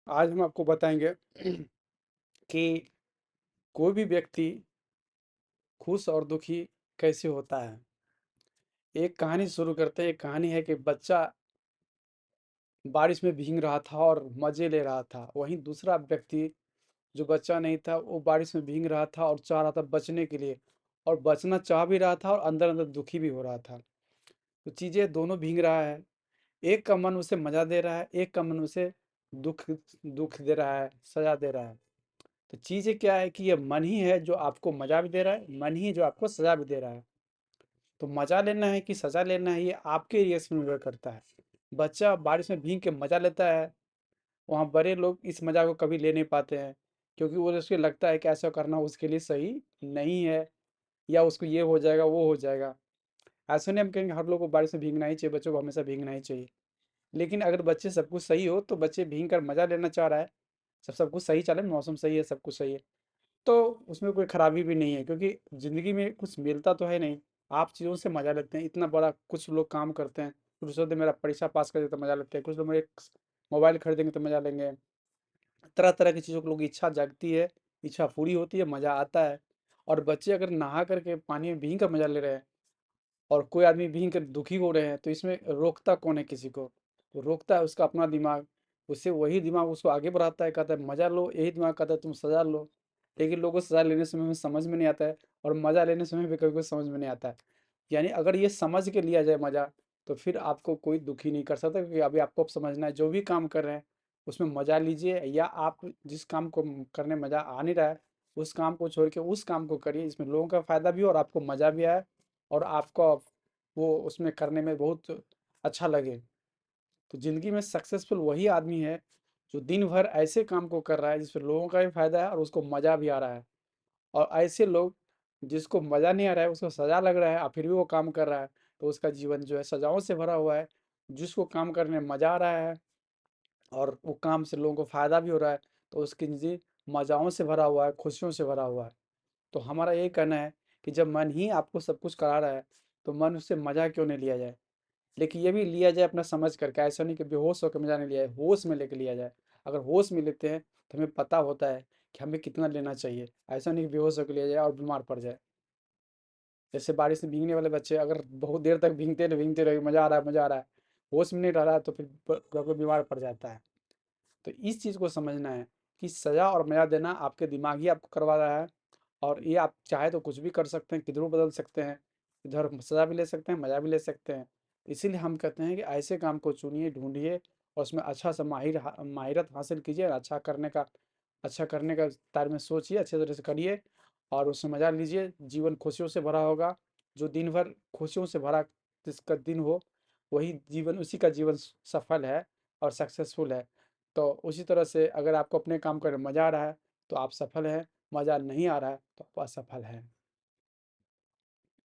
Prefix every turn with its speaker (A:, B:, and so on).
A: आज हम आपको बताएंगे कि कोई भी व्यक्ति खुश और दुखी कैसे होता है। एक कहानी शुरू करते हैं। एक कहानी है कि बच्चा बारिश में भीग रहा था और मज़े ले रहा था। वहीं दूसरा व्यक्ति जो बच्चा नहीं था वो बारिश में भीग रहा था और चाह रहा था बचने के लिए, और बचना चाह भी रहा था और अंदर अंदर दुखी भी हो रहा था। तो चीज़ें दोनों भीग रहा है। एक का मन उसे मज़ा दे रहा है, एक का मन उसे दुख दुख दे रहा है, सजा दे रहा है। तो चीज़ें क्या है कि ये मन ही है जो आपको मज़ा भी दे रहा है, मन ही जो आपको सज़ा भी दे रहा है। तो मज़ा लेना है कि सज़ा लेना है, ये आपके रिएक्शन में निर्भर करता है। बच्चा बारिश में भीग के मज़ा लेता है, वहाँ बड़े लोग इस मज़ा को कभी ले नहीं पाते हैं, क्योंकि वो उसको लगता है कि ऐसा करना उसके लिए सही नहीं है, या उसको ये हो जाएगा वो हो जाएगा। ऐसा नहीं हम कहेंगे हर लोग को बारिश में भीगना ही चाहिए, बच्चों को हमेशा भीगना ही चाहिए। लेकिन अगर बच्चे सब कुछ सही हो तो बच्चे भीग कर मज़ा लेना चाह रहा है, सब कुछ सही चले, मौसम सही है, सब कुछ सही है, तो उसमें कोई खराबी भी नहीं है, क्योंकि ज़िंदगी में कुछ मिलता तो है नहीं। आप चीज़ों से मज़ा लेते हैं, इतना बड़ा कुछ लोग काम करते हैं, कुछ सोचते हैं मेरा परीक्षा पास कर दे तो मज़ा लेते हैं, कुछ लोग मेरे मोबाइल खरीदेंगे तो मज़ा लेंगे। तरह तरह की चीज़ों को लोग इच्छा जागती है, इच्छा पूरी होती है, मज़ा आता है। और बच्चे अगर नहा करके पानी में भीग कर मज़ा ले रहे हैं और कोई आदमी भीग कर दुखी हो रहे हैं, तो इसमें रोकता कौन है किसी को? तो रोकता है उसका अपना दिमाग। उससे वही दिमाग उसको आगे बढ़ाता है, कहता है मज़ा लो, यही दिमाग कहता है तुम सज़ा लो। लेकिन लोगों को सज़ा लेने समय में समझ में नहीं आता है, और मज़ा लेने समय भी कभी-कभी समझ में नहीं आता है। यानी अगर ये समझ के लिया जाए मज़ा, तो फिर आपको कोई दुखी नहीं कर सकता, क्योंकि अभी आपको अब समझना है जो भी काम कर रहे हैं, उसमें मज़ा लीजिए, या आप जिस काम को करने मज़ा आ नहीं रहा है, उस काम को छोड़ के उस काम को करिए, इसमें लोगों का फ़ायदा भी हो और आपको मज़ा भी आए, और आपको वो उसमें करने में बहुत अच्छा लगे। तो ज़िंदगी में सक्सेसफुल वही आदमी है जो दिन भर ऐसे काम को कर रहा है जिसमें लोगों का भी फायदा है और उसको मज़ा भी आ रहा है। और ऐसे लोग जिसको मज़ा नहीं आ रहा है, उसको सज़ा लग रहा है और फिर भी वो काम कर रहा है, तो उसका जीवन जो है सजाओं से भरा हुआ है। जिसको काम करने में मज़ा आ रहा है और वो काम से लोगों को फ़ायदा भी हो रहा है, तो उसकी ज़िंदगी मज़ाओं से भरा हुआ है, खुशियों से भरा हुआ है। तो हमारा यही कहना है कि जब मन ही आपको सब कुछ करा रहा है, तो मन उससे मज़ा क्यों नहीं लिया जाए। लेकिन ये भी लिया जाए अपना समझ करके, ऐसा नहीं कि बेहोश होकर मज़ा नहीं लिया जाए, होश में लेके लिया जाए। अगर होश में लेते हैं तो हमें पता होता है कि हमें कितना लेना चाहिए। ऐसा नहीं कि बेहोश होकर लिया जाए और बीमार पड़ जाए। जैसे बारिश में भीगने वाले बच्चे अगर बहुत देर तक भीगते रहे, मज़ा आ रहा है मज़ा आ रहा है, होश में नहीं रह रहा है, तो फिर कोई बीमार पड़ जाता है। तो इस चीज़ को समझना है कि सज़ा और मज़ा देना आपके दिमाग ही आपको करवा रहा है, और ये आप चाहे तो कुछ भी कर सकते हैं, किधरों बदल सकते हैं, इधर सज़ा भी ले सकते हैं, मज़ा भी ले सकते हैं। इसीलिए हम कहते हैं कि ऐसे काम को चुनिए, ढूँढिए और उसमें अच्छा सा माहिरत हासिल कीजिए, और अच्छा करने का बारे में सोचिए, अच्छे तरह से करिए और उसमें मज़ा लीजिए। जीवन खुशियों से भरा होगा। जो दिन भर खुशियों से भरा जिसका दिन हो, वही जीवन, उसी का जीवन सफल है और सक्सेसफुल है। तो उसी तरह से अगर आपको अपने काम करने में मज़ा आ रहा है, तो आप सफल हैं, मज़ा नहीं आ रहा है तो आप असफल हैं।